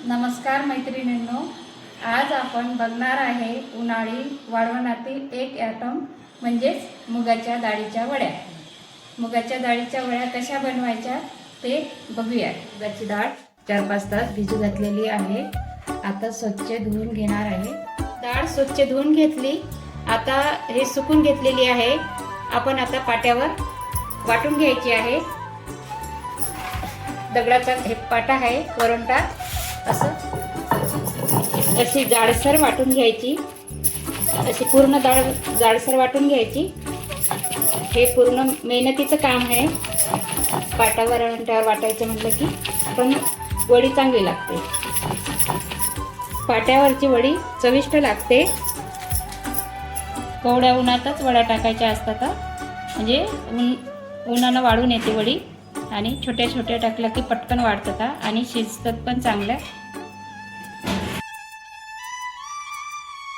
नमस्कार मैत्रिणींनो, आज आपण बघणार आहे उन्हाळी वाळवणातील एक आयटम म्हणजेच मुगाच्या डाळीच्या वड्या। मुगाच्या डाळीच्या वड्या कशा बनवायच्या ते बघूया। मुगाची डाळ 4-5 तास भिजू घातलेली आहे। आता स्वच्छ धुवून घेणार आहे। डाळ स्वच्छ धुवून घेतली, आता हे सुकून घेतलेली आहे। आपण आता पाट्यावर वाटून घ्यायची आहे। दगडाचा हे पाटा आहे, वरवंटा अशी जाडसर वाटून घ्यायची। अशी पूर्ण डाळ जाडसर वाटून घ्यायची। हे पूर्ण मेहनतीचं काम आहे। पाटावर वरवंट्यावर वाटायचं म्हटलं की पण वडी चांगली लागते। पाट्यावरची वडी चविष्ट लागते। कोवड्या उन्हातच वड्या टाकायच्या असतात, म्हणजे उन्हानं वाळून येते वडी। आणि छोट्या छोट्या टाकल्या की पटकन वाढतात आणि शिजतात पण चांगल्या।